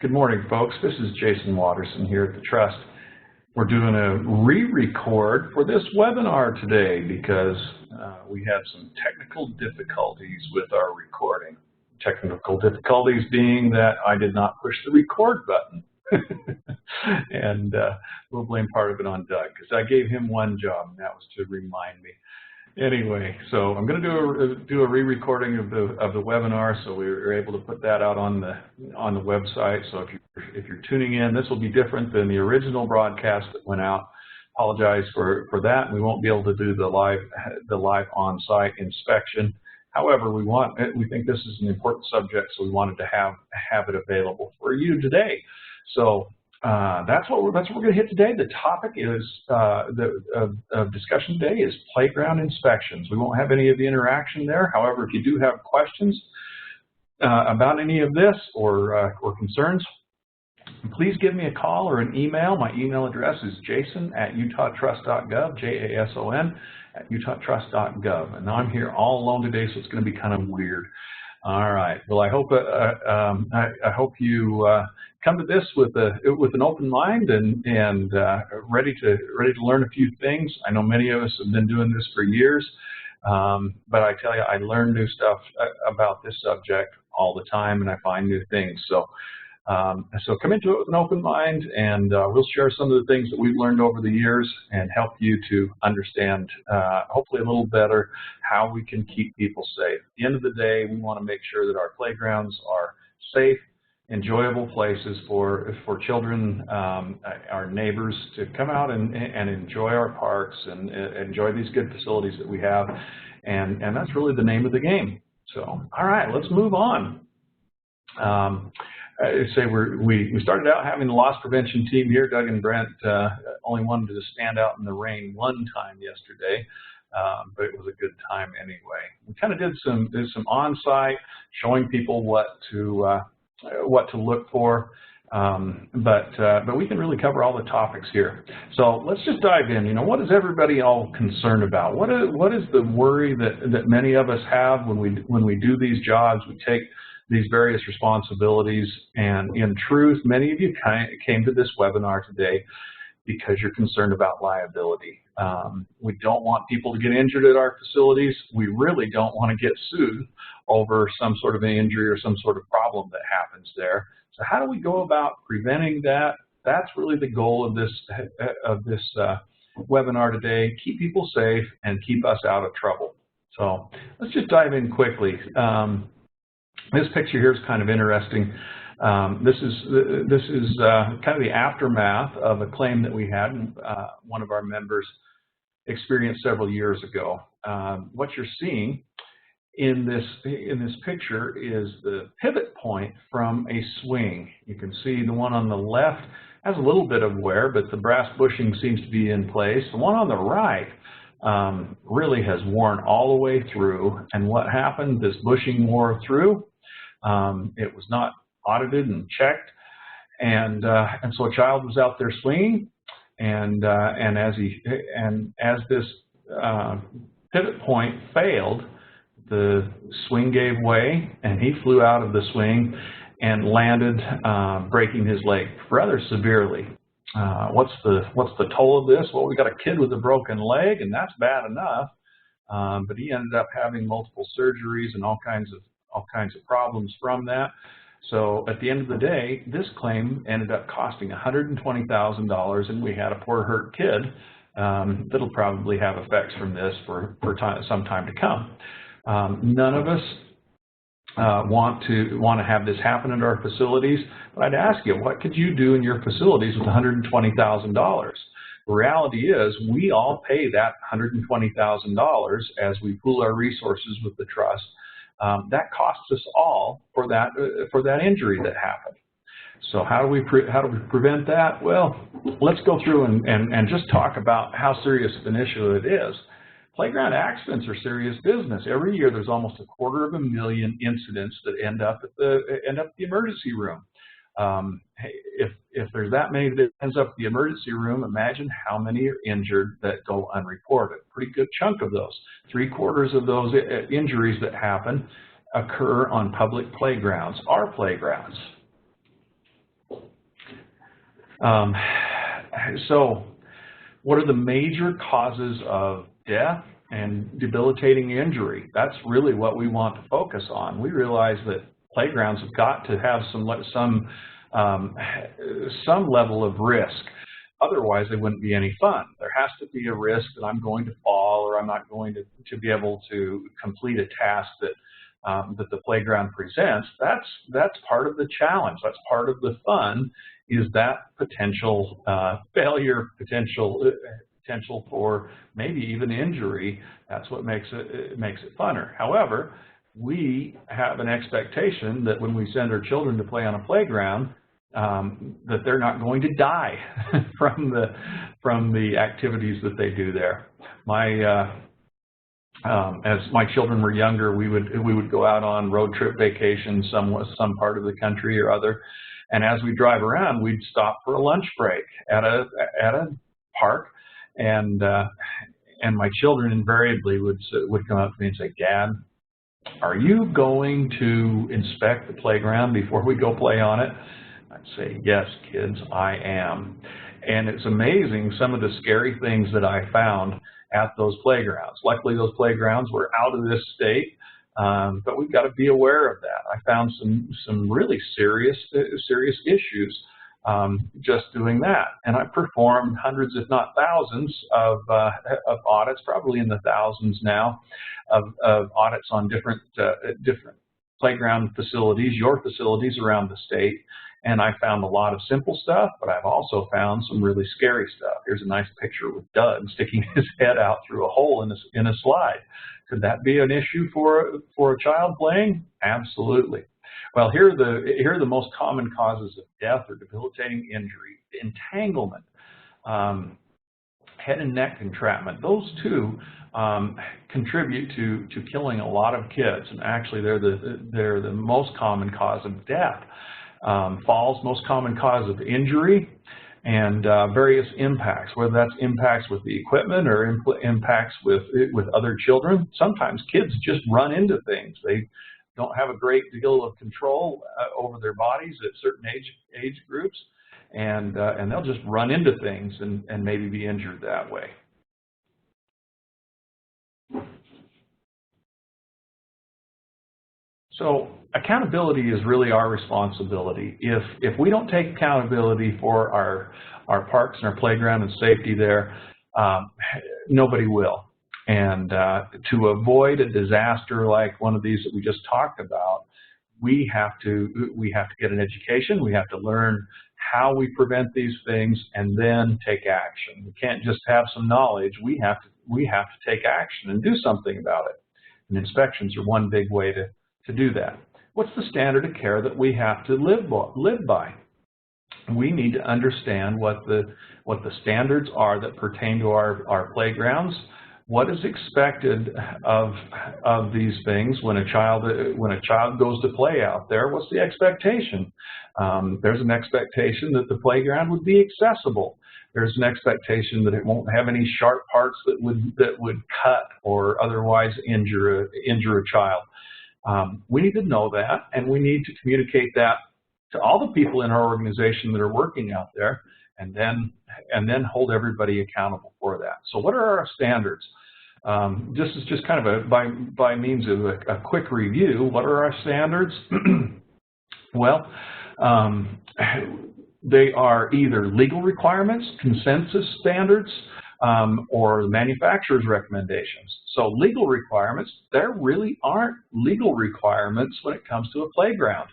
Good morning, folks. This is Jason Watterson here at the Trust. We're doing a re-record for this webinar today because we had some technical difficulties with our recording. Technical difficulties being that I did not push the record button. And we'll blame part of it on Doug because I gave him one job, and that was to remind me. Anyway, so I'm going to do a re-recording of the webinar, so we were able to put that out on the website. So if you're tuning in, this will be different than the original broadcast that went out. Apologize for that. We won't be able to do the live on-site inspection. However, we think this is an important subject, so we wanted to have it available for you today. So that's what we're going to hit today. The topic is of discussion today is playground inspections. We won't have any of the interaction there. However, if you do have questions about any of this or concerns, please give me a call or an email. My email address is jason@utahtrust.gov, jason@utahtrust.gov. And I'm here all alone today, so it's going to be kind of weird. All right. Well, I hope you come to this with an open mind and ready to learn a few things. I know many of us have been doing this for years, but I tell you, I learn new stuff about this subject all the time, and I find new things. So come into it with an open mind, and we'll share some of the things that we've learned over the years and help you to understand, hopefully a little better, how we can keep people safe. At the end of the day, we want to make sure that our playgrounds are safe, enjoyable places for children, our neighbors to come out and enjoy our parks and enjoy these good facilities that we have. And that's really the name of the game. So, all right, let's move on. I say we started out having the loss prevention team here. Doug and Brent only wanted to stand out in the rain one time yesterday, but it was a good time anyway. We kind of did some on-site, showing people what to look for, but we can really cover all the topics here. So let's just dive in. You know, what is everybody all concerned about? What is the worry that many of us have when we do these jobs? We take these various responsibilities, and in truth, many of you came to this webinar today because you're concerned about liability. We don't want people to get injured at our facilities. We really don't want to get sued over some sort of an injury or some sort of problem that happens there. So how do we go about preventing that? That's really the goal of this webinar today: keep people safe and keep us out of trouble. So let's just dive in quickly. This picture here is kind of interesting. This is kind of the aftermath of a claim that we had. One of our members experienced several years ago. What you're seeing in this picture is the pivot point from a swing. You can see the one on the left has a little bit of wear, but the brass bushing seems to be in place. The one on the right really has worn all the way through. And what happened? This bushing wore through. It was not audited and checked, and so a child was out there swinging, and as this pivot point failed, the swing gave way, and he flew out of the swing and landed, breaking his leg rather severely. What's the toll of this? Well, we got a kid with a broken leg, and that's bad enough, but he ended up having multiple surgeries and all kinds of problems from that. So at the end of the day, this claim ended up costing $120,000, and we had a poor hurt kid that'll probably have effects from this for some time to come. None of us want to have this happen at our facilities, but I'd ask you, what could you do in your facilities with $120,000? The reality is we all pay that $120,000 as we pool our resources with the trust. That costs us all for that injury that happened. So how do we prevent that? Well, let's go through and just talk about how serious of an issue it is. Playground accidents are serious business. Every year there's almost 250,000 incidents that end up at the emergency room. If there's that many that ends up at the emergency room, imagine how many are injured that go unreported. Pretty good chunk of those. 3/4 of those injuries that happen occur on public playgrounds, our playgrounds. So what are the major causes of death and debilitating injury? That's really what we want to focus on. We realize that playgrounds have got to have some level of risk. Otherwise, they wouldn't be any fun. There has to be a risk that I'm going to fall, or I'm not going to be able to complete a task that that the playground presents. That's part of the challenge. That's part of the fun, is that potential failure, potential for maybe even injury. That's what makes it funner. However, we have an expectation that when we send our children to play on a playground, that they're not going to die from the activities that they do there. As my children were younger, we would go out on road trip vacations, some part of the country or other, and as we drive around, we'd stop for a lunch break at a park, and my children invariably would come up to me and say, "Dad, are you going to inspect the playground before we go play on it?" I'd say, "Yes, kids, I am." And it's amazing some of the scary things that I found at those playgrounds. Luckily, those playgrounds were out of this state, but we've got to be aware of that. I found some really serious issues just doing that. And I performed hundreds, if not thousands, of audits, probably in the thousands now, of audits on different playground facilities, your facilities around the state. And I found a lot of simple stuff, but I've also found some really scary stuff. Here's a nice picture with Doug sticking his head out through a hole in a slide. Could that be an issue for a child playing? Absolutely. Well, here are the most common causes of death or debilitating injury. Entanglement, head and neck entrapment. Those two contribute to killing a lot of kids, and actually they're the most common cause of death. Falls, most common cause of injury, and various impacts, whether that's impacts with the equipment or impacts with other children. Sometimes kids just run into things. They don't have a great deal of control over their bodies at certain age groups, and they'll just run into things and maybe be injured that way. So accountability is really our responsibility. If we don't take accountability for our parks and our playground and safety there, nobody will. And to avoid a disaster like one of these that we just talked about, we have to get an education. We have to learn how we prevent these things and then take action. We can't just have some knowledge. We have to take action and do something about it. And inspections are one big way to do that. What's the standard of care that we have to live by? We need to understand what the standards are that pertain to our playgrounds. What is expected of these things when a child goes to play out there? What's the expectation? There's an expectation that the playground would be accessible. There's an expectation that it won't have any sharp parts that would cut or otherwise injure a child. We need to know that, and we need to communicate that to all the people in our organization that are working out there, and then hold everybody accountable for that. So what are our standards? This is just kind of by means of a quick review. What are our standards? Well, they are either legal requirements, consensus standards, or the manufacturer's recommendations. So legal requirements, there really aren't legal requirements when it comes to a playground.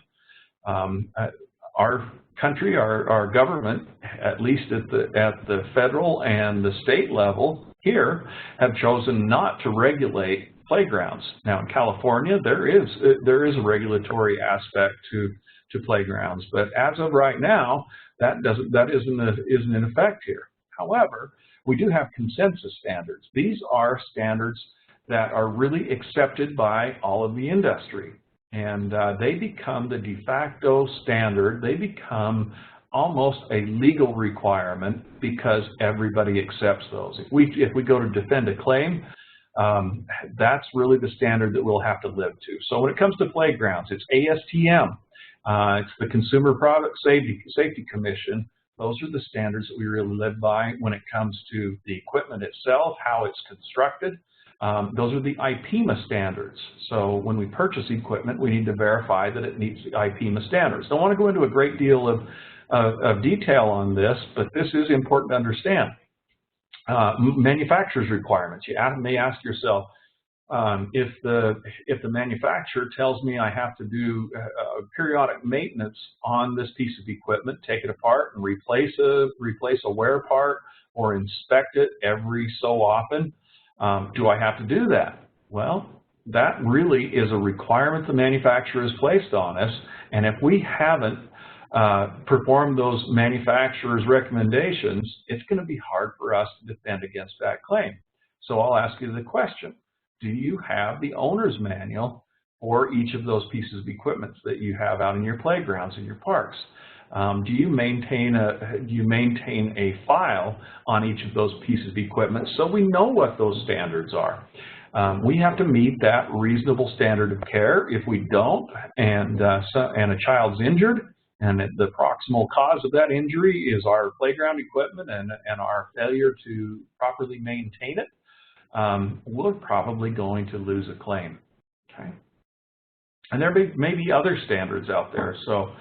Our country, our government, at least at the federal and the state level here, have chosen not to regulate playgrounds. Now in California, there is a regulatory aspect to playgrounds, but as of right now, that isn't in effect here. However, we do have consensus standards. These are standards that are really accepted by all of the industry, and they become the de facto standard. They become almost a legal requirement because everybody accepts those. If we go to defend a claim, that's really the standard that we'll have to live to. So when it comes to playgrounds, it's ASTM. It's the Consumer Product Safety Commission Those are the standards that we really live by when it comes to the equipment itself, how it's constructed. Those are the IPEMA standards. So when we purchase equipment, we need to verify that it meets the IPEMA standards. Don't want to go into a great deal of detail on this, but this is important to understand. Manufacturer's requirements. You may ask yourself, if the manufacturer tells me I have to do periodic maintenance on this piece of equipment, take it apart and replace a wear part or inspect it every so often, do I have to do that? Well, that really is a requirement the manufacturer has placed on us, and if we haven't performed those manufacturer's recommendations, it's going to be hard for us to defend against that claim. So I'll ask you the question. Do you have the owner's manual for each of those pieces of equipment that you have out in your playgrounds and your parks? Do you maintain a file on each of those pieces of equipment so we know what those standards are? We have to meet that reasonable standard of care. If we don't, and a child's injured, and the proximal cause of that injury is our playground equipment and our failure to properly maintain it, we're probably going to lose a claim. Okay. And there may be other standards out there. So,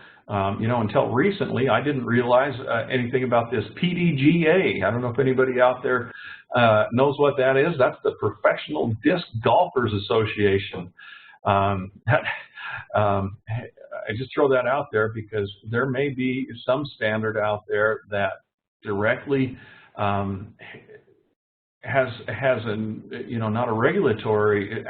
you know, until recently, I didn't realize anything about this PDGA. I don't know if anybody out there knows what that is. That's the Professional Disc Golfers Association. I just throw that out there because there may be some standard out there that directly has an, you know, not a regulatory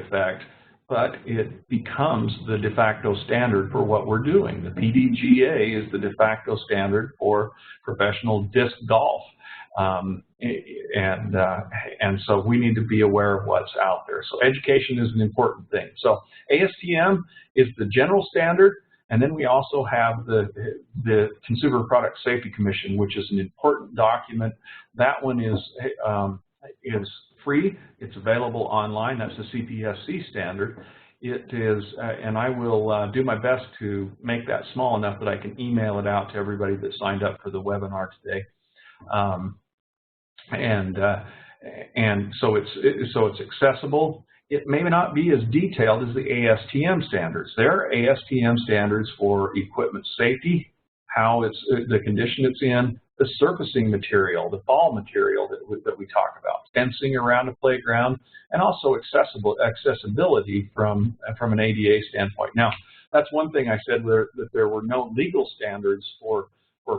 effect, but it becomes the de facto standard for what we're doing. The PDGA is the de facto standard for professional disc golf, and so we need to be aware of what's out there. So education is an important thing. So ASTM is the general standard. And then we also have the Consumer Product Safety Commission, which is an important document. That one is free. It's available online. That's the CPSC standard. It is, and I will do my best to make that small enough that I can email it out to everybody that signed up for the webinar today. And so it's accessible. It may not be as detailed as the ASTM standards. There are ASTM standards for equipment safety, how it's the condition it's in, the surfacing material, the fall material that we talk about, fencing around a playground, and also accessibility from an ADA standpoint. Now, that's one thing I said that there were no legal standards for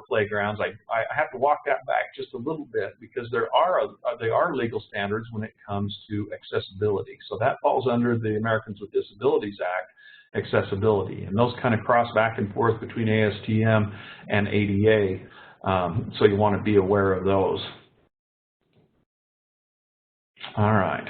playgrounds. I have to walk that back just a little bit because there are legal standards when it comes to accessibility. So that falls under the Americans with Disabilities Act, accessibility, and those kind of cross back and forth between ASTM and ADA. So you want to be aware of those. All right.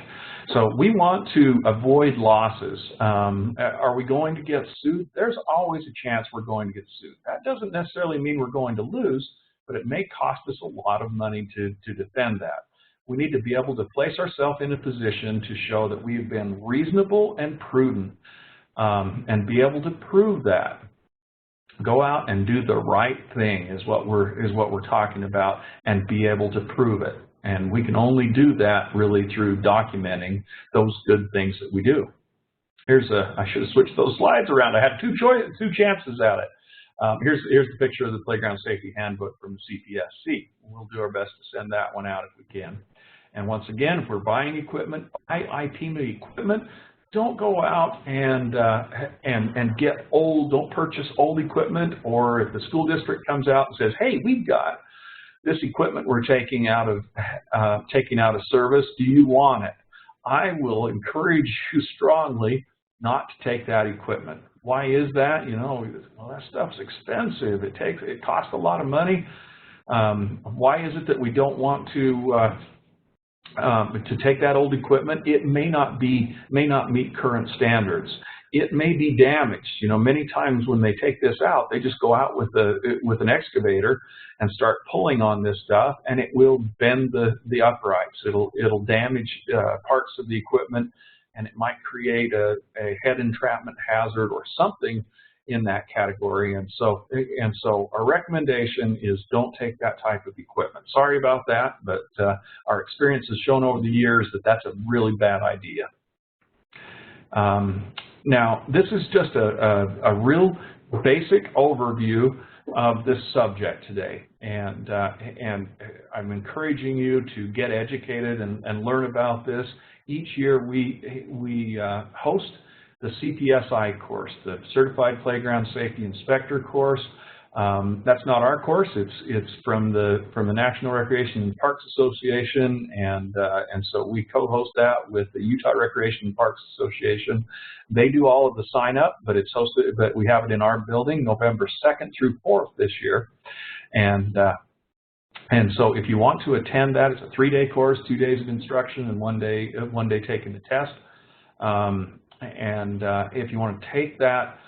So we want to avoid losses. Are we going to get sued? There's always a chance we're going to get sued. That doesn't necessarily mean we're going to lose, but it may cost us a lot of money to defend that. We need to be able to place ourselves in a position to show that we've been reasonable and prudent, and be able to prove that. Go out and do the right thing is what we're talking about, and be able to prove it. And we can only do that really through documenting those good things that we do. I should have switched those slides around. I had two chances at it. Here's the picture of the Playground Safety Handbook from the CPSC. We'll do our best to send that one out if we can. And once again, if we're buying equipment, buy IPEMA equipment. Don't go out and get old. Don't purchase old equipment. Or if the school district comes out and says, "Hey, we've got this equipment we're taking out of service. Do you want it?" I will encourage you strongly not to take that equipment. Why is that? You know, well, that stuff's expensive. It costs a lot of money. Why is it that we don't want to take that old equipment? It may not meet current standards. It may be damaged. You know, many times when they take this out, they just go out with an excavator and start pulling on this stuff, and it will bend the uprights. It'll damage parts of the equipment, and it might create a head entrapment hazard or something in that category. And so our recommendation is don't take that type of equipment. Sorry about that, but our experience has shown over the years that that's a really bad idea. Now, this is just a real basic overview of this subject today, and I'm encouraging you to get educated and learn about this. Each year we host the CPSI course, the Certified Playground Safety Inspector course. That's not our course. It's from the National Recreation and Parks Association, and so we co-host that with the Utah Recreation and Parks Association. They do all of the sign up, but it's hosted. But we have it in our building, November 2nd through 4th this year, and so if you want to attend that, it's a 3-day course, 2 days of instruction, and one day taking the test. If you want to take that,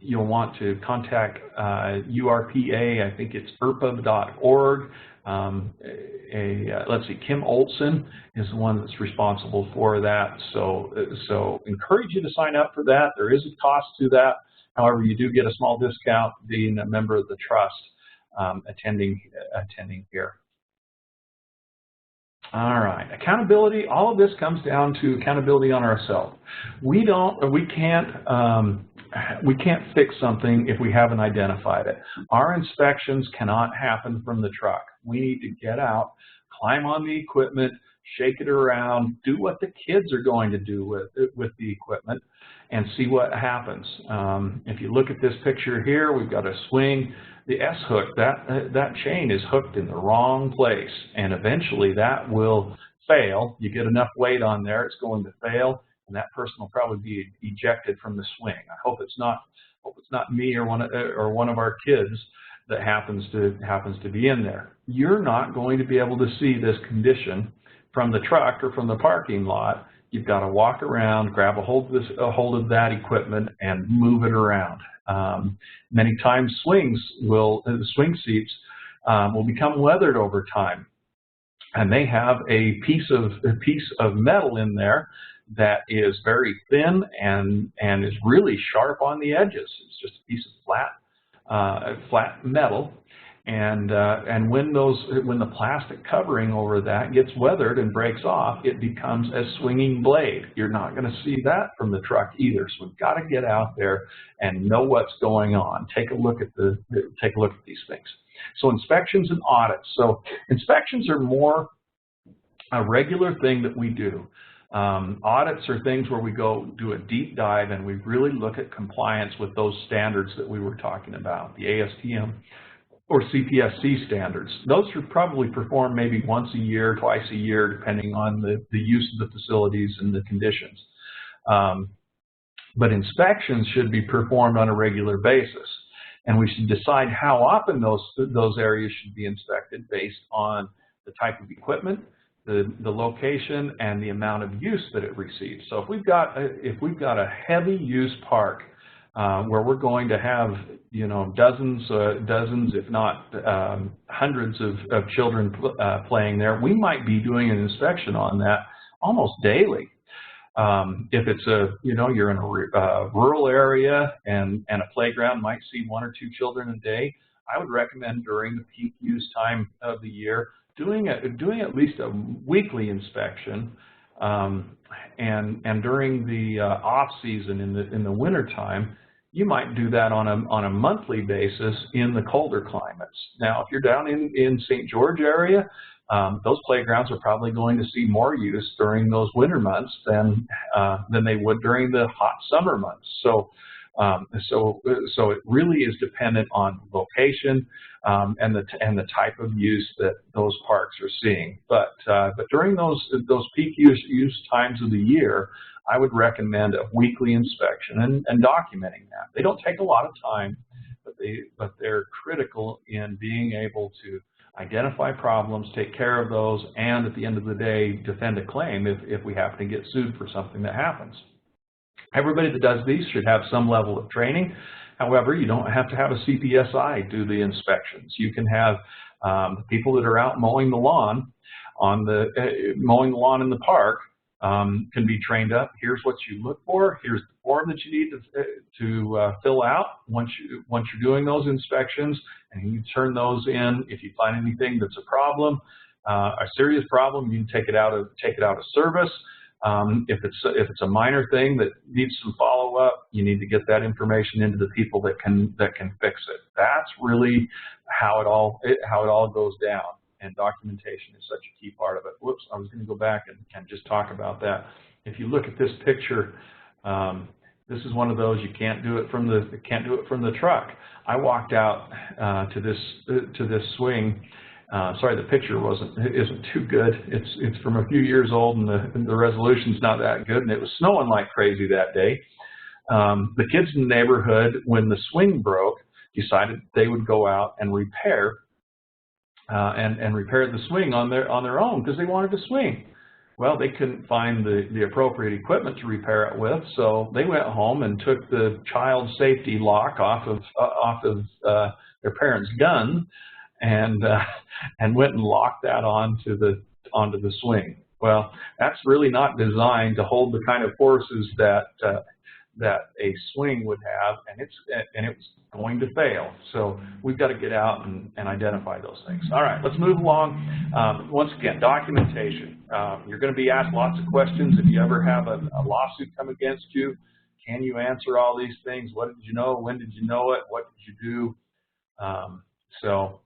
you'll want to contact URPA. I think it's irpa.org. Let's see, Kim Olson is the one that's responsible for that. So encourage you to sign up for that. There is a cost to that. However, you do get a small discount being a member of the trust attending here. All right, accountability. All of this comes down to accountability on ourselves. We can't fix something if we haven't identified it. Our inspections cannot happen from the truck. We need to get out, climb on the equipment, shake it around, do what the kids are going to do with the equipment, and see what happens. If you look at this picture here, we've got a swing. The S-hook, that chain is hooked in the wrong place, and eventually that will fail. You get enough weight on there, it's going to fail, and that person will probably be ejected from the swing. I hope it's not me or one of our kids that happens to be in there. You're not going to be able to see this condition from the truck or from the parking lot. You've got to walk around, grab a hold of that equipment, and move it around. Many times swing seats will become weathered over time, and they have a piece of metal in there that is very thin and is really sharp on the edges. It's just a piece of flat metal. And when the plastic covering over that gets weathered and breaks off, it becomes a swinging blade. You're not going to see that from the truck either. So we've got to get out there and know what's going on. Take a look at these things. So inspections and audits. So inspections are more a regular thing that we do. Audits are things where we go do a deep dive and we really look at compliance with those standards that we were talking about, the ASTM or CPSC standards. Those are probably performed maybe once a year, twice a year, depending on the use of the facilities and the conditions. But inspections should be performed on a regular basis, and we should decide how often those areas should be inspected based on the type of equipment, the location, and the amount of use that it receives. So if we've got a heavy use park where we're going to have dozens, if not hundreds of children playing there, we might be doing an inspection on that almost daily. If it's you're in a rural area and a playground might see 1 or 2 children a day, I would recommend during the peak use time of the year doing at least a weekly inspection, and during the off season in the winter time, you might do that on a monthly basis in the colder climates. Now, if you're down in St. George area, those playgrounds are probably going to see more use during those winter months than they would during the hot summer months. So it really is dependent on location and the type of use that those parks are seeing. But during those peak use times of the year, I would recommend a weekly inspection and documenting that. They don't take a lot of time, but they're critical in being able to identify problems, take care of those, and at the end of the day, defend a claim if we happen to get sued for something that happens. Everybody that does these should have some level of training. However, you don't have to have a CPSI do the inspections. You can have people that are out mowing the lawn in the park can be trained up. Here's what you look for. Here's the form that you need to fill out once you're doing those inspections, and you turn those in. If you find anything that's a problem, a serious problem, you can take it out of service. If it's a minor thing that needs some follow-up, you need to get that information into the people that can fix it. That's really how it all goes down. And documentation is such a key part of it. Whoops, I was going to go back and just talk about that. If you look at this picture, this is one of those you can't do it from the truck. I walked out to this swing. Sorry, the picture isn't too good. It's from a few years old, and the resolution's not that good. And it was snowing like crazy that day. The kids in the neighborhood, when the swing broke, decided they would go out and repair the swing on their own because they wanted to swing. Well, they couldn't find the appropriate equipment to repair it with, so they went home and took the child safety lock off of their parents' gun, and went and locked that onto the swing. Well, that's really not designed to hold the kind of forces that a swing would have, and it was going to fail. So we've got to get out and identify those things. All right, let's move along. Once again, documentation. You're going to be asked lots of questions. If you ever have a lawsuit come against you, can you answer all these things? What did you know? When did you know it? What did you do? So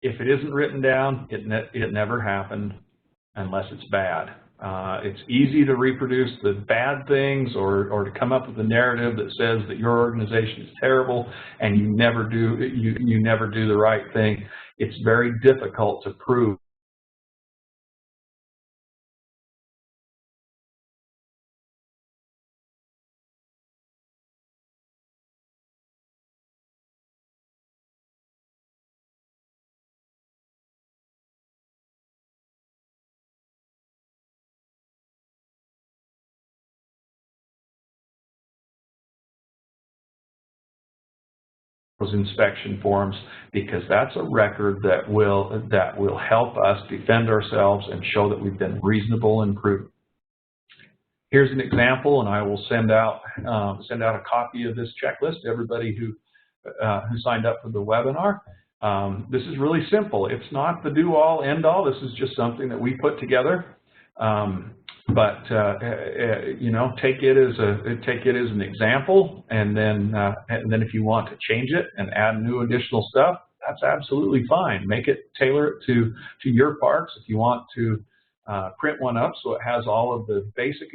if it isn't written down, it never happened unless it's bad. It's easy to reproduce the bad things or to come up with a narrative that says that your organization is terrible and you never do the right thing. It's very difficult to prove. Those inspection forms, because that's a record that will help us defend ourselves and show that we've been reasonable and prudent. Here's an example, and I will send out a copy of this checklist to everybody who signed up for the webinar. This is really simple. It's not the do-all, end-all. This is just something that we put together. But you know, take it as an example, and then if you want to change it and add new additional stuff, that's absolutely fine. Tailor it to your parks. If you want to print one up so it has all of the basic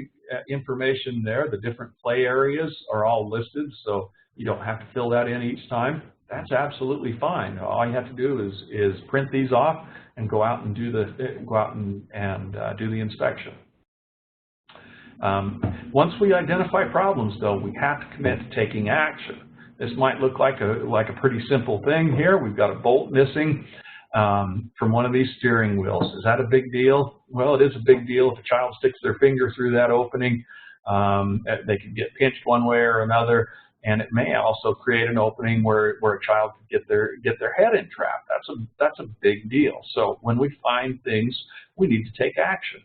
information there, the different play areas are all listed, so you don't have to fill that in each time. That's absolutely fine. All you have to do is print these off and go out and do the inspection. Once we identify problems, though, we have to commit to taking action. This might look like a pretty simple thing here. We've got a bolt missing from one of these steering wheels. Is that a big deal? Well, it is a big deal. If a child sticks their finger through that opening, they could get pinched one way or another, and it may also create an opening where a child could get their head entrapped. That's a big deal. So when we find things, we need to take action.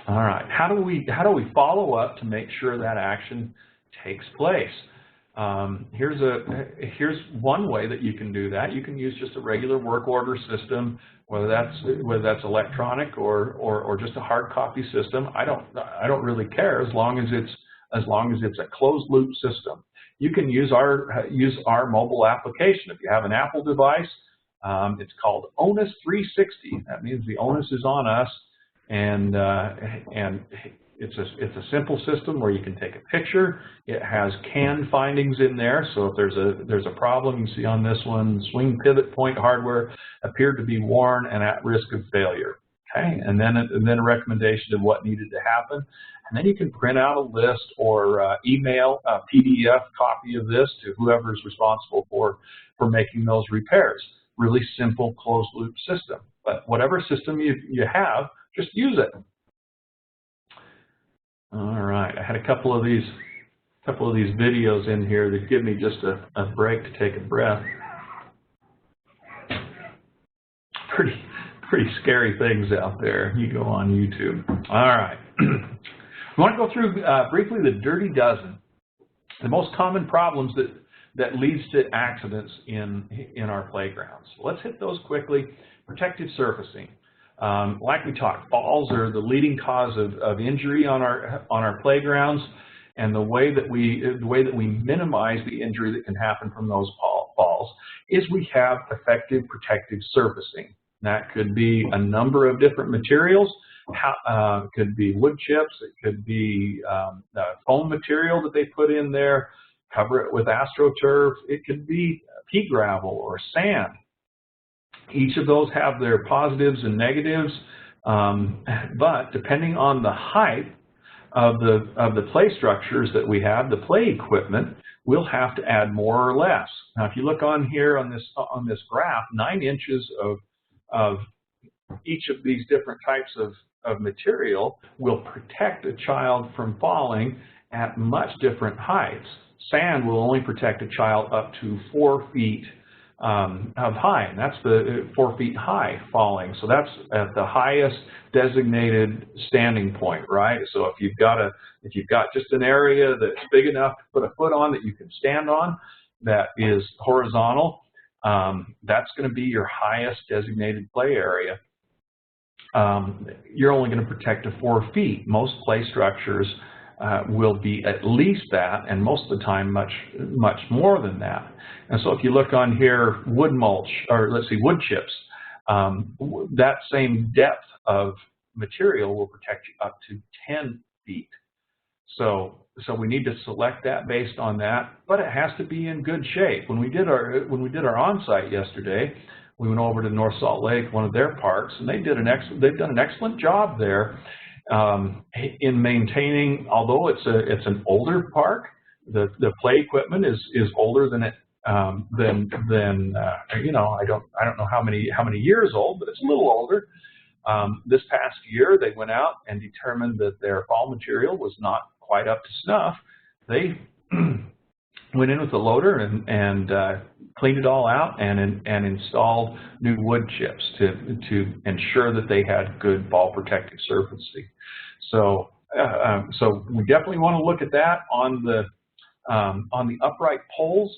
All right, how do we follow up to make sure that action takes place? Here's one way that you can do that. You can use just a regular work order system, whether that's electronic or just a hard copy system. I don't really care as long as it's a closed loop system. You can use our mobile application. If you have an Apple device, it's called Onus 360. That means the onus is on us. And it's a simple system where you can take a picture. It has canned findings in there, so if there's a problem, you see on this one, swing pivot point hardware appeared to be worn and at risk of failure. Okay, and then a recommendation of what needed to happen, and then you can print out a list or email a PDF copy of this to whoever is responsible for making those repairs. Really simple closed loop system, but whatever system you have, just use it. All right, I had a couple of these videos in here that give me just a break to take a breath. pretty scary things out there. You go on YouTube. All right. We want to go through briefly the dirty dozen, the most common problems that leads to accidents in our playgrounds. So let's hit those quickly. Protective surfacing. Like we talked, falls are the leading cause of injury on our playgrounds, and the way that we minimize the injury that can happen from those falls is we have effective protective surfacing. That could be a number of different materials. It could be wood chips. It could be foam material that they put in there. Cover it with AstroTurf. It could be pea gravel or sand. Each of those have their positives and negatives, but depending on the height of the play structures that we have, the play equipment, we'll have to add more or less. Now, if you look on here on this graph, 9 inches of each of these different types of material will protect a child from falling at much different heights. Sand will only protect a child up to 4 feet of height, and that's the 4 feet high falling. So that's at the highest designated standing point, right? So if you've got just an area that's big enough to put a foot on that you can stand on, that is horizontal, that's going to be your highest designated play area. You're only going to protect to 4 feet. Most play structures will be at least that, and most of the time much more than that. And so if you look on here, wood mulch, or let's see, wood chips, that same depth of material will protect you up to 10 feet. So we need to select that based on that, but it has to be in good shape. When we did our on-site yesterday, we went over to North Salt Lake, one of their parks, and they've done an excellent job there in maintaining. Although it's an older park, the play equipment is older than you know, I don't know how many years old, but it's a little older. This past year, they went out and determined that their fall material was not quite up to snuff. They went in with the loader and cleaned it all out and installed new wood chips to ensure that they had good fall protective surfacing. So we definitely want to look at that on the upright poles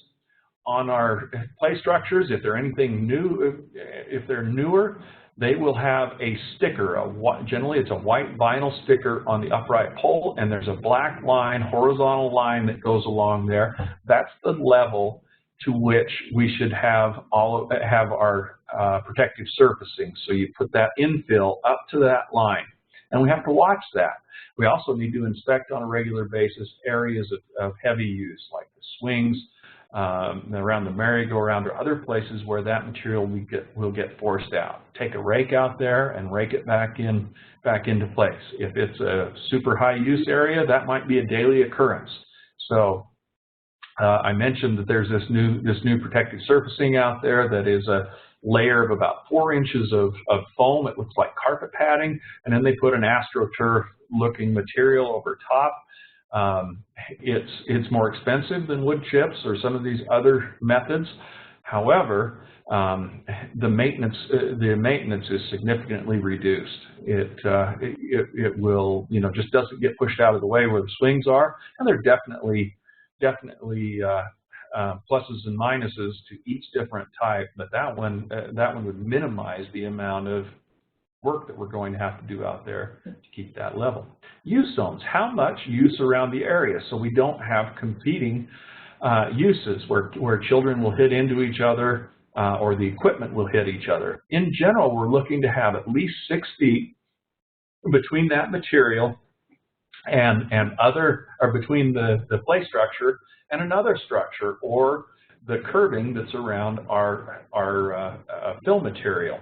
on our play structures. If they're anything new, if they're newer, they will have a sticker. Generally, it's a white vinyl sticker on the upright pole, and there's a black line, horizontal line that goes along there. That's the level to which we should have our protective surfacing. So you put that infill up to that line, and we have to watch that. We also need to inspect on a regular basis areas of heavy use, like the swings, around the merry-go-round, or other places where that material will get forced out. Take a rake out there and rake it back into place. If it's a super high use area, that might be a daily occurrence. So I mentioned that there's this new protective surfacing out there that is a layer of about 4 inches of foam. It looks like carpet padding, and then they put an AstroTurf looking material over top. It's more expensive than wood chips or some of these other methods. However, the maintenance is significantly reduced. It will, you know, just doesn't get pushed out of the way where the swings are, and there are definitely pluses and minuses to each different type. But that one would minimize the amount of work that we're going to have to do out there to keep that level. Use zones, how much use around the area, so we don't have competing uses where children will hit into each other or the equipment will hit each other. In general, we're looking to have at least 6 feet between that material and between the play structure and another structure, or the curving that's around our fill material.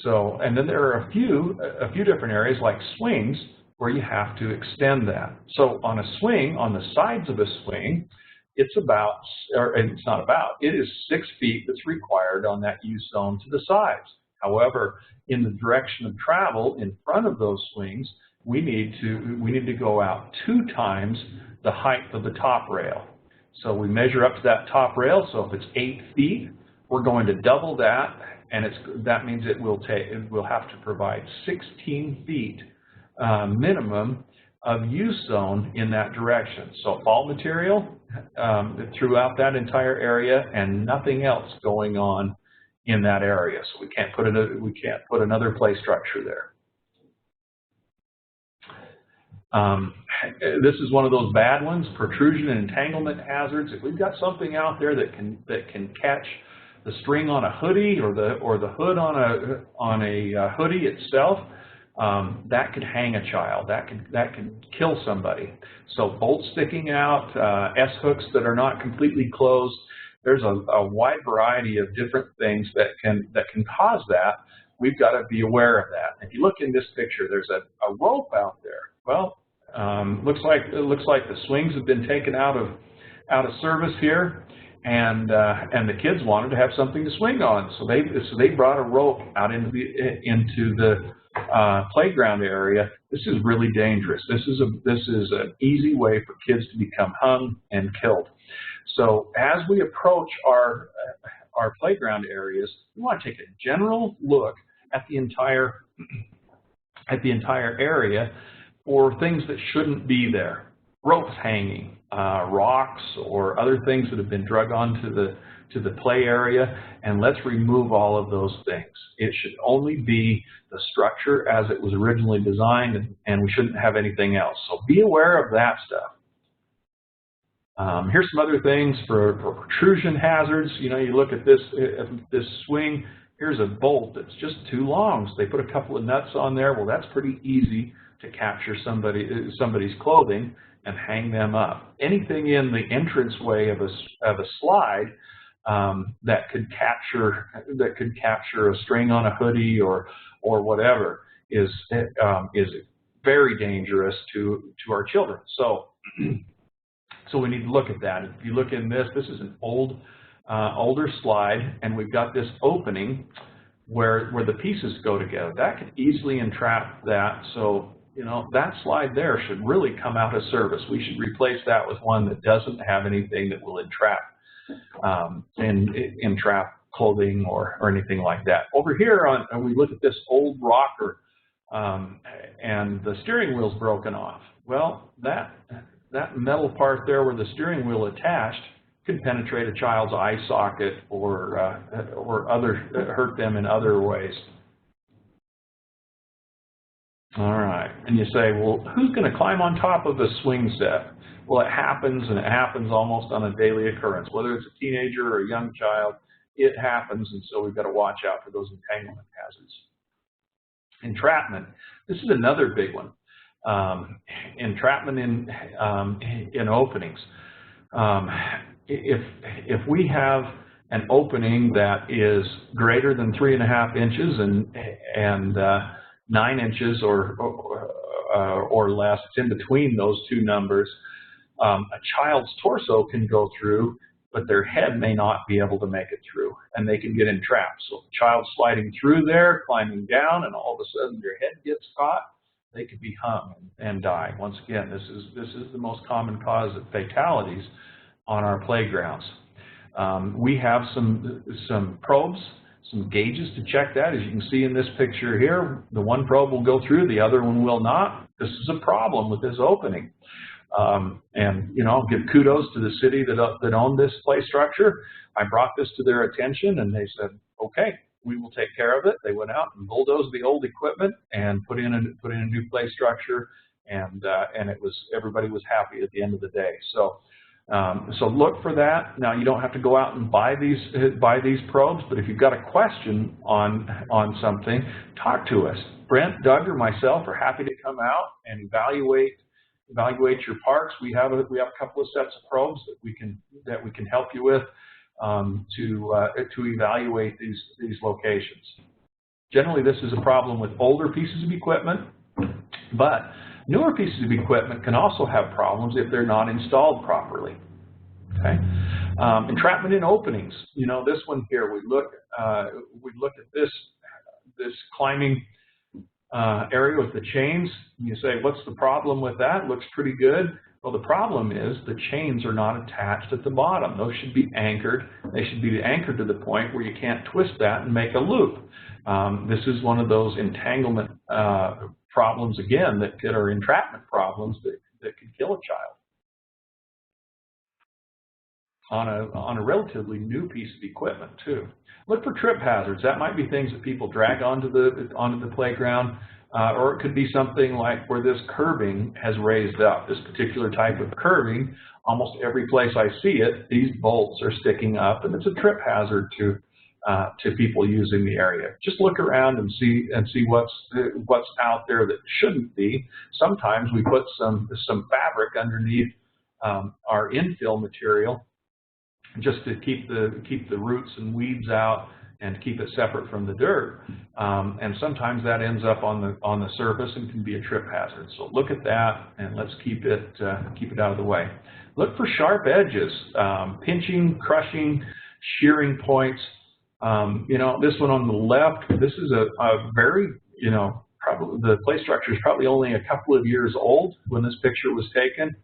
So, and then there are a few different areas like swings where you have to extend that. So on a swing, on the sides of a swing, it is 6 feet that's required on that use zone to the sides. However, in the direction of travel in front of those swings, we need to go out 2 times the height of the top rail. So we measure up to that top rail. So if it's 8 feet, we're going to double that, and that means it will have to provide 16 feet minimum of use zone in that direction. So fall material throughout that entire area, and nothing else going on in that area. So we can't put another play structure there. This is one of those bad ones, protrusion and entanglement hazards. If we've got something out there that can catch the string on a hoodie or the hood on a hoodie itself, that could hang a child. That could kill somebody. So bolts sticking out, S-hooks that are not completely closed. There's a wide variety of different things that can cause that. We've got to be aware of that. If you look in this picture, there's a rope out there. Well, looks like the swings have been taken out of service here, and the kids wanted to have something to swing on, so they brought a rope out into the playground area. This is really dangerous. This is an easy way for kids to become hung and killed. So as we approach our playground areas, we want to take a general look at the entire area for things that shouldn't be there. Ropes hanging, rocks, or other things that have been drug onto the play area, and let's remove all of those things. It should only be the structure as it was originally designed, and we shouldn't have anything else. So be aware of that stuff. Here's some other things for protrusion hazards. You know, you look at this swing. Here's a bolt that's just too long, so they put a couple of nuts on there. Well, that's pretty easy to capture somebody's clothing and hang them up. Anything in the entranceway of a slide that could capture a string on a hoodie or whatever is very dangerous to our children. So we need to look at that. If you look in this is an older slide, and we've got this opening where the pieces go together. That could easily entrap that. So, you know, that slide there should really come out of service. We should replace that with one that doesn't have anything that will entrap clothing or anything like that. Over here, we look at this old rocker, and the steering wheel's broken off. Well, that metal part there where the steering wheel attached could penetrate a child's eye socket or hurt them in other ways. All right, and you say, well, who's going to climb on top of a swing set? Well, it happens, and it happens almost on a daily occurrence. Whether it's a teenager or a young child, it happens, and so we've got to watch out for those entanglement hazards. Entrapment. This is another big one. Entrapment in openings. If we have an opening that is greater than 3.5 inches and 9 inches or less, it's in between those two numbers, a child's torso can go through, but their head may not be able to make it through, and they can get entrapped. So if a child's sliding through there, climbing down, and all of a sudden their head gets caught, they could be hung and die. Once again, this is the most common cause of fatalities on our playgrounds. We have some probes, some gauges to check that. As you can see in this picture here, the one probe will go through, the other one will not. This is a problem with this opening. And, you know, give kudos to the city that owned this play structure. I brought this to their attention, and they said, okay, we will take care of it. They went out and bulldozed the old equipment and put in a new play structure, and everybody was happy at the end of the day. So look for that. Now, you don't have to go out and buy these probes, but if you've got a question on something, talk to us. Brent, Doug, or myself are happy to come out and evaluate your parks. We have a couple of sets of probes that we can help you with to evaluate these locations. Generally, this is a problem with older pieces of equipment, but newer pieces of equipment can also have problems if they're not installed properly. Okay, entrapment in openings. You know, this one here, we look at this climbing area with the chains, and you say, what's the problem with that? Looks pretty good. Well, the problem is the chains are not attached at the bottom. Those should be anchored. They should be anchored to the point where you can't twist that and make a loop. This is one of those entanglement problems, again, that are entrapment problems that could kill a child on a relatively new piece of equipment too. Look for trip hazards. That might be things that people drag onto the playground, or it could be something like where this curving has raised up. This particular type of curving, almost every place I see it, these bolts are sticking up, and it's a trip hazard to people using the area. Just look around and see what's out there that shouldn't be. Sometimes we put some fabric underneath our infill material just to keep the roots and weeds out and keep it separate from the dirt. And sometimes that ends up on the surface and can be a trip hazard. So look at that, and let's keep it out of the way. Look for sharp edges, pinching, crushing, shearing points. This one on the left, this is a very, probably the play structure is probably only a couple of years old when this picture was taken,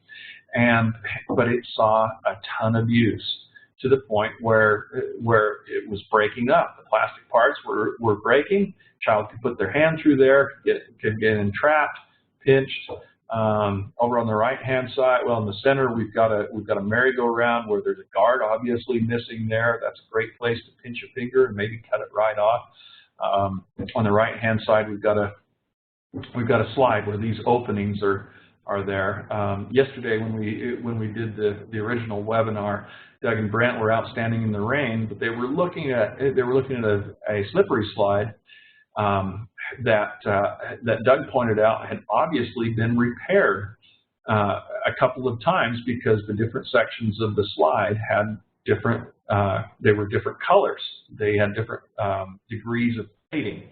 but it saw a ton of use to the point where it was breaking up. The plastic parts were breaking. Child could put their hand through there, could get entrapped, pinched. Over on the right-hand side, well, in the center, we've got a merry-go-round where there's a guard obviously missing there. That's a great place to pinch a finger and maybe cut it right off. On the right-hand side, we've got a slide where these openings are there. Yesterday, when we did the original webinar, Doug and Brent were out standing in the rain, but they were looking at a slippery slide that Doug pointed out had obviously been repaired a couple of times because the different sections of the slide had different, they were different colors. They had different degrees of plating.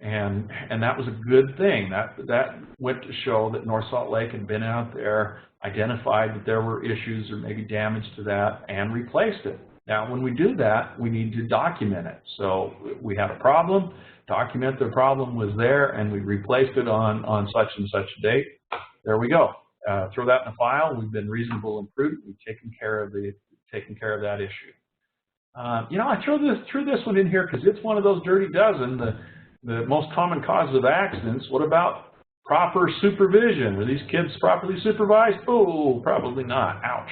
And that was a good thing. That went to show that North Salt Lake had been out there, identified that there were issues or maybe damage to that, and replaced it. Now, when we do that, we need to document it. So we had a problem, document the problem was there, and we replaced it on such and such a date. There we go. Throw that in a file. We've been reasonable and prudent. We've taken care of that issue. I threw this one in here because it's one of those dirty dozen. The most common causes of accidents. What about proper supervision? Were these kids properly supervised? Oh, probably not. Ouch.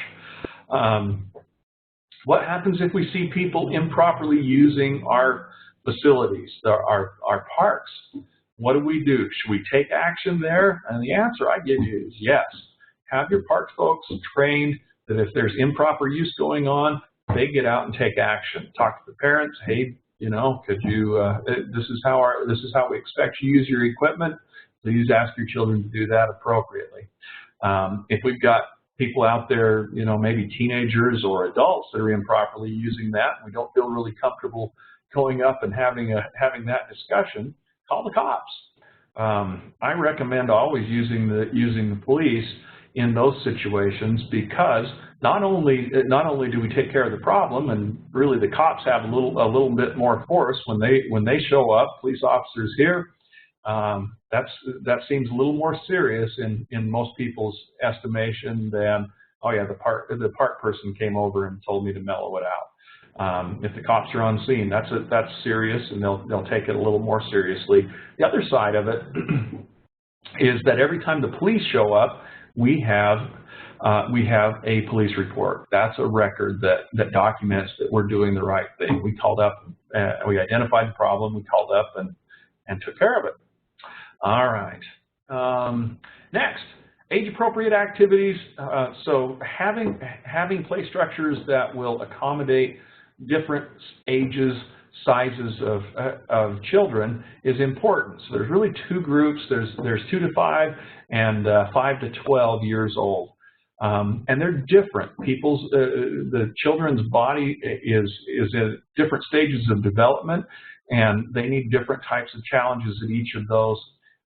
What happens if we see people improperly using our facilities, our parks? What do we do? Should we take action there? And the answer I give you is yes. Have your park folks trained that if there's improper use going on, they get out and take action. Talk to the parents. Hey, could you? This is how we expect you to use your equipment. Please ask your children to do that appropriately. If we've got people out there, maybe teenagers or adults that are improperly using that, we don't feel really comfortable going up and having that discussion, call the cops. I recommend always using the police in those situations because not only do we take care of the problem, and really the cops have a little bit more force when they show up. Police officers here, that seems a little more serious in most people's estimation than, oh yeah, the park person came over and told me to mellow it out. If the cops are on scene, that's serious, and they'll take it a little more seriously. The other side of it is that every time the police show up, we have a police report. That's a record that documents that we're doing the right thing. We called up, we identified the problem, we called up and took care of it. All right. Next, age-appropriate activities. So having play structures that will accommodate different ages, sizes of children is important. So there's really two groups. There's 2 to 5 and 5 to 12 years old. And they're different. The children's body is in different stages of development, and they need different types of challenges in each of those.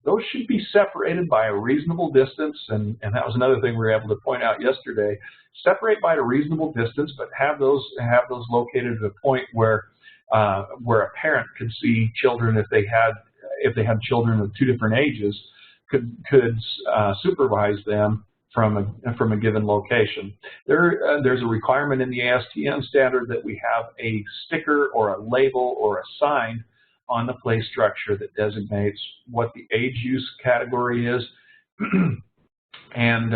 Those should be separated by a reasonable distance, and that was another thing we were able to point out yesterday. Separate by a reasonable distance, but have those located at a point where a parent could see children if they had children of 2 different ages, could supervise them from a given location. There's a requirement in the ASTM standard that we have a sticker or a label or a sign on the play structure that designates what the age use category is and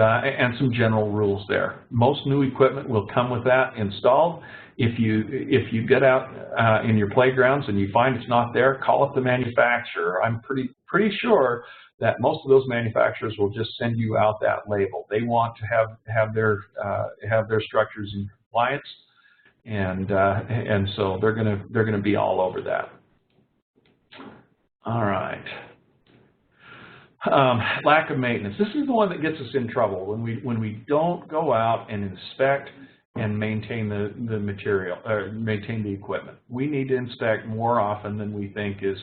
some general rules there. Most new equipment will come with that installed. If you get out in your playgrounds and you find it's not there, call up the manufacturer. I'm pretty sure that most of those manufacturers will just send you out that label. They want to have their structures in compliance, and so they're gonna be all over that. All right. Lack of maintenance. This is the one that gets us in trouble when we don't go out and inspect and maintain the material or maintain the equipment. We need to inspect more often than we think is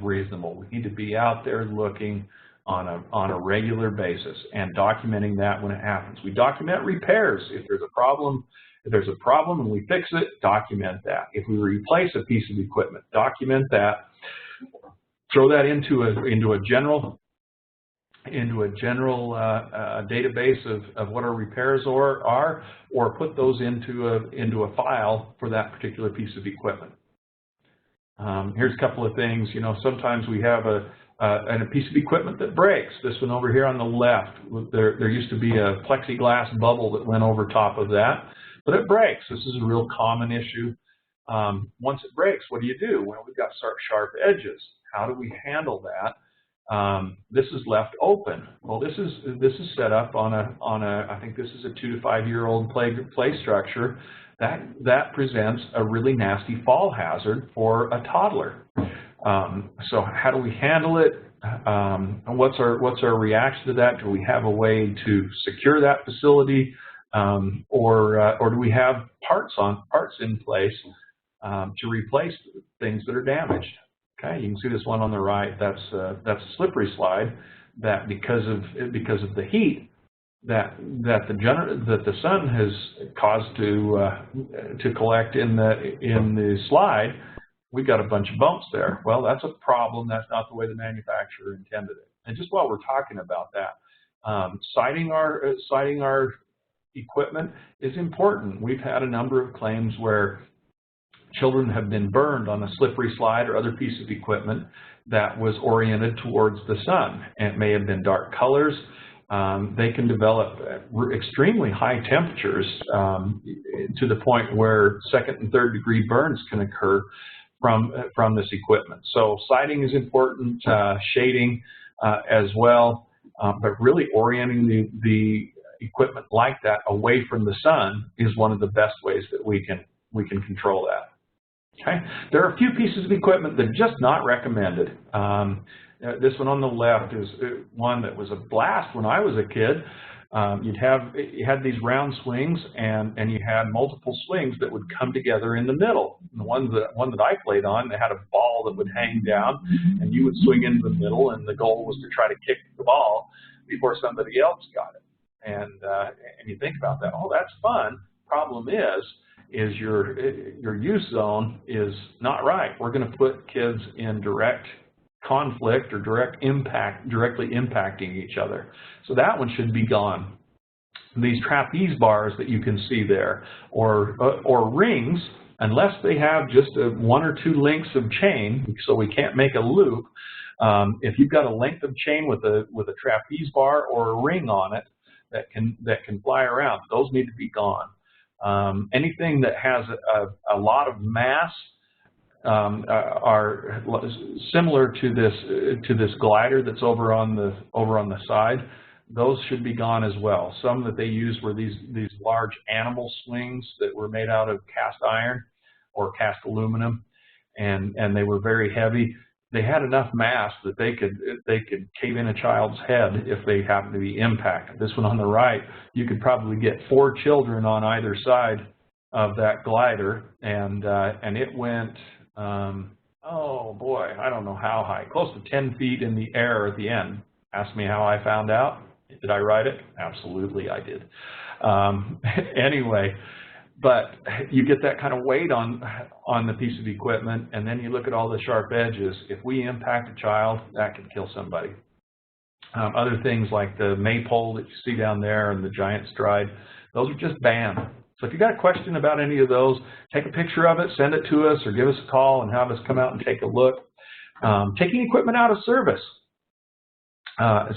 reasonable. We need to be out there looking on a regular basis and documenting that when it happens. We document repairs. If there's a problem and we fix it, document that. If we replace a piece of equipment, document that. Throw that into a general database of what our repairs are, or put those into a file for that particular piece of equipment. Here's a couple of things. You know, sometimes we have a piece of equipment that breaks. This one over here on the left, there used to be a plexiglass bubble that went over top of that, but it breaks. This is a real common issue. Once it breaks, what do you do? Well, we've got sharp edges. How do we handle that? This is left open. Well, this is set up on a I think this is a 2 to 5 year old play structure that presents a really nasty fall hazard for a toddler. So how do we handle it? What's our reaction to that? Do we have a way to secure that facility, or do we have parts in place to replace things that are damaged? Okay, you can see this one on the right. That's a slippery slide that because of the heat that the sun has caused to collect in the slide, we got a bunch of bumps there. Well, that's a problem. That's not the way the manufacturer intended it. And just while we're talking about that, citing our equipment is important. We've had a number of claims where children have been burned on a slippery slide or other piece of equipment that was oriented towards the sun. And it may have been dark colors. They can develop extremely high temperatures to the point where 2nd and 3rd degree burns can occur from this equipment. So siding is important, shading as well, but really orienting the equipment like that away from the sun is one of the best ways that we can control that. Okay, there are a few pieces of equipment that are just not recommended. This one on the left is one that was a blast when I was a kid. You had these round swings, and you had multiple swings that would come together in the middle. And the one that I played on, they had a ball that would hang down, and you would swing into the middle, and the goal was to try to kick the ball before somebody else got it. And you think about that. Oh, that's fun. Problem is your use zone is not right. We're going to put kids in direct conflict or directly impacting each other. So that one should be gone. These trapeze bars that you can see there, or rings, unless they have just 1 or 2 links of chain, so we can't make a loop. If you've got a length of chain with a trapeze bar or a ring on it that can fly around, those need to be gone. Anything that has a lot of mass are similar to this glider that's over on the side. Those should be gone as well. Some that they used were these large animal swings that were made out of cast iron or cast aluminum, and they were very heavy. They had enough mass that they could cave in a child's head if they happened to be impacted. This one on the right, you could probably get 4 children on either side of that glider, and it went, oh boy, I don't know how high, close to 10 feet in the air at the end. Ask me how I found out. Did I write it? Absolutely, I did. Anyway. But you get that kind of weight on the piece of equipment, and then you look at all the sharp edges. If we impact a child, that could kill somebody. Other things like the maypole that you see down there and the giant stride, those are just banned. So if you got a question about any of those, take a picture of it, send it to us, or give us a call and have us come out and take a look. Taking equipment out of service.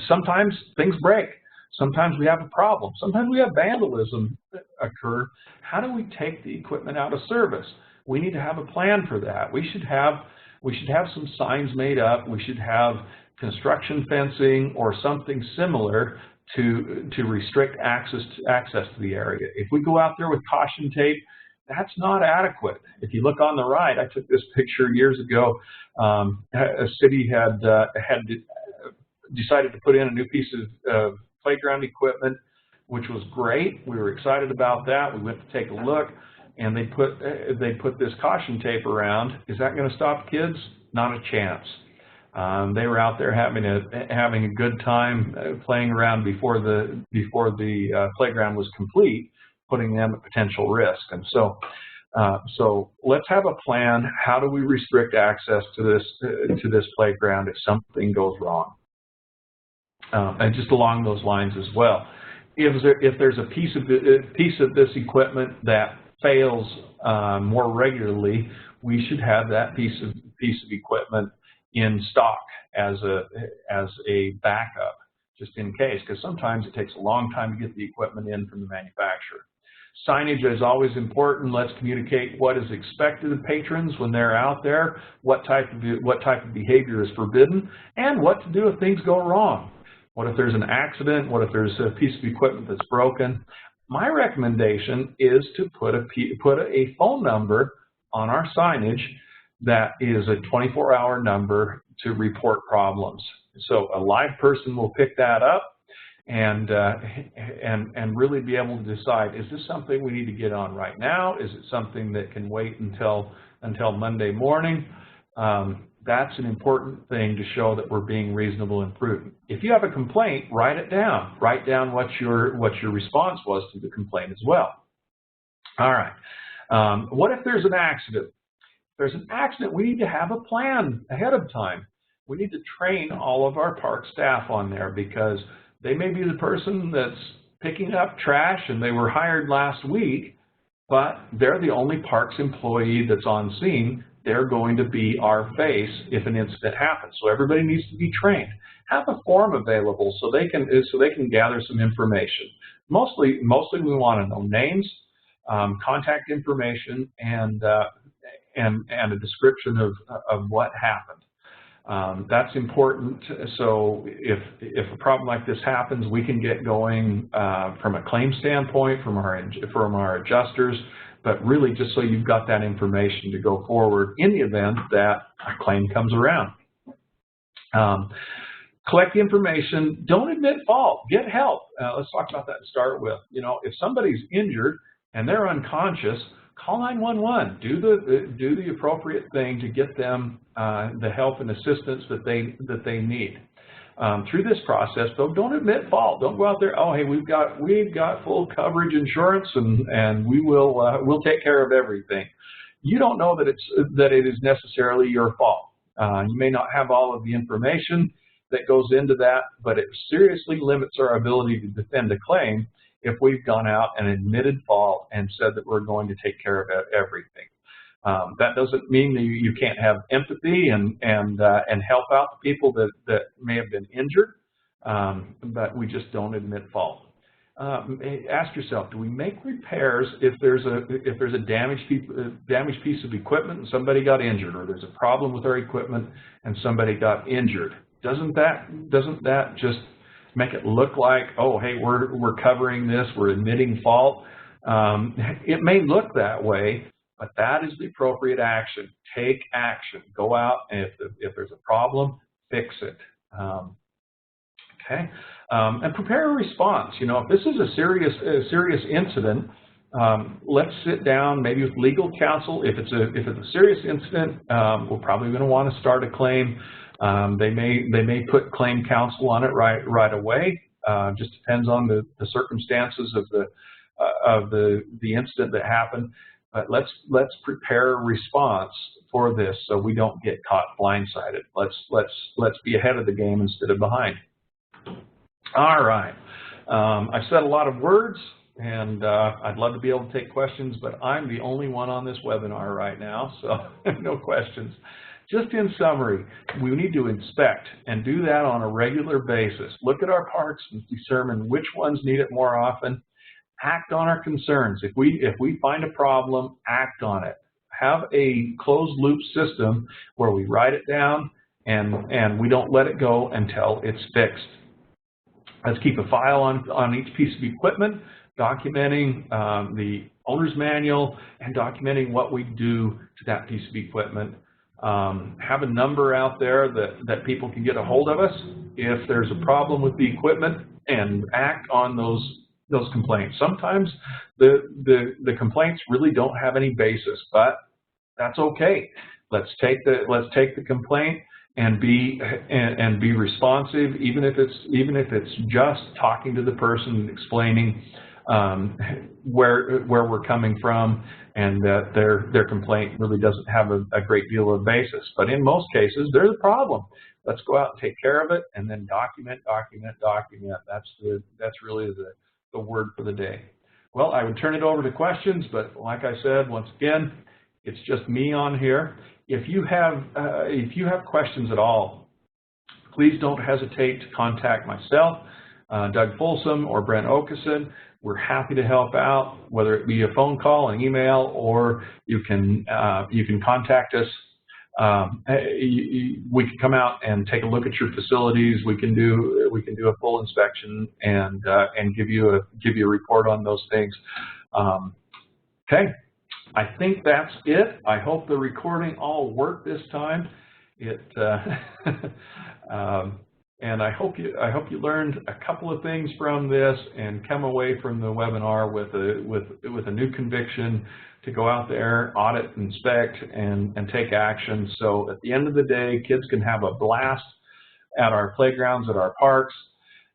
Sometimes things break. Sometimes we have a problem. Sometimes we have vandalism occur. How do we take the equipment out of service? We need to have a plan for that. We should have some signs made up. We should have construction fencing or something similar to restrict access to the area. If we go out there with caution tape, that's not adequate. If you look on the right, I took this picture years ago. A city had decided to put in a new piece of playground equipment, which was great. We were excited about that. We went to take a look, and they put this caution tape around. Is that going to stop kids? Not a chance. They were out there having a good time playing around before the playground was complete, putting them at potential risk. And so let's have a plan. How do we restrict access to this playground if something goes wrong? And just along those lines as well, if there's a piece of this equipment that fails more regularly, we should have that piece of equipment in stock as a backup, just in case, because sometimes it takes a long time to get the equipment in from the manufacturer. Signage is always important. Let's communicate what is expected of patrons when they're out there, what type of behavior is forbidden, and what to do if things go wrong. What if there's an accident? What if there's a piece of equipment that's broken? My recommendation is to put a phone number on our signage that is a 24-hour number to report problems. So a live person will pick that up and really be able to decide, is this something we need to get on right now? Is it something that can wait until Monday morning? That's an important thing to show that we're being reasonable and prudent. If you have a complaint, write it down. Write down what your response was to the complaint as well. All right. What if there's an accident? If there's an accident, we need to have a plan ahead of time. We need to train all of our park staff on there, because they may be the person that's picking up trash and they were hired last week, but they're the only parks employee that's on scene. They're going to be our face if an incident happens. So everybody needs to be trained. Have a form available so they can gather some information. Mostly we want to know names, contact information, and a description of what happened. That's important. So if a problem like this happens, we can get going from a claim standpoint, from our adjusters. But really just so you've got that information to go forward in the event that a claim comes around. Collect information. Don't admit fault. Get help. Let's talk about that to start with. You know, if somebody's injured and they're unconscious, call 911. Do the appropriate thing to get them the help and assistance that they need. Through this process, though, don't admit fault. Don't go out there, oh, hey, we've got full coverage insurance, and we'll take care of everything. You don't know that it is necessarily your fault. You may not have all of the information that goes into that, but it seriously limits our ability to defend a claim if we've gone out and admitted fault and said that we're going to take care of everything. That doesn't mean that you can't have empathy and help out the people that may have been injured, but we just don't admit fault. Ask yourself, do we make repairs if there's a damaged piece of equipment and somebody got injured, or there's a problem with our equipment and somebody got injured? Doesn't that just make it look like, oh, hey, we're covering this, we're admitting fault? It may look that way, but that is the appropriate action. Take action. Go out, and if there's a problem, fix it. Okay, and prepare a response. You know, if this is a serious incident, let's sit down, maybe with legal counsel. If it's a serious incident, we're probably going to want to start a claim. They may put claim counsel on it right away. Just depends on the circumstances of the incident that happened. But let's prepare a response for this so we don't get caught blindsided. Let's be ahead of the game instead of behind. All right. I've said a lot of words, and I'd love to be able to take questions, but I'm the only one on this webinar right now, so no questions. Just in summary, we need to inspect and do that on a regular basis. Look at our parks and determine which ones need it more often. Act on our concerns. If we find a problem, act on it. Have a closed loop system where we write it down and we don't let it go until it's fixed. Let's keep a file on each piece of equipment, documenting the owner's manual and documenting what we do to that piece of equipment. Have a number out there that people can get a hold of us if there's a problem with the equipment, and act on those complaints. Sometimes the complaints really don't have any basis, but that's okay. Let's take the complaint and be responsive, even if it's just talking to the person, explaining where we're coming from, and that their complaint really doesn't have a great deal of basis. But in most cases, there's a problem. Let's go out and take care of it, and then document. That's really the word for the day. Well, I would turn it over to questions, but like I said, once again, it's just me on here. If you have questions at all, please don't hesitate to contact myself, Doug Folsom, or Brent Okeson. We're happy to help out, whether it be a phone call, an email, or you can contact us. We can come out and take a look at your facilities. We can do a full inspection and give you a report on those things. Okay. I think that's it. I hope the recording all worked this time. And I hope you learned a couple of things from this and come away from the webinar with a new conviction to go out there, audit, inspect, and take action. So at the end of the day, kids can have a blast at our playgrounds, at our parks,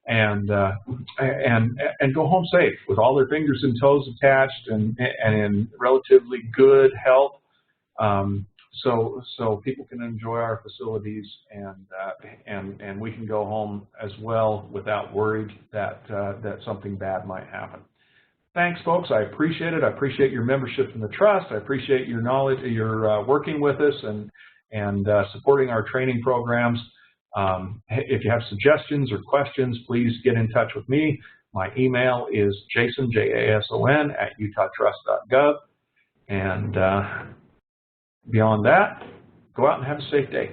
and go home safe with all their fingers and toes attached and in relatively good health, so people can enjoy our facilities, and we can go home as well without worried that something bad might happen. Thanks, folks. I appreciate it. I appreciate your membership in the trust. I appreciate your knowledge, your working with us and supporting our training programs. If you have suggestions or questions, please get in touch with me. My email is jason, J-A-S-O-N, @utahtrust.gov. And beyond that, go out and have a safe day.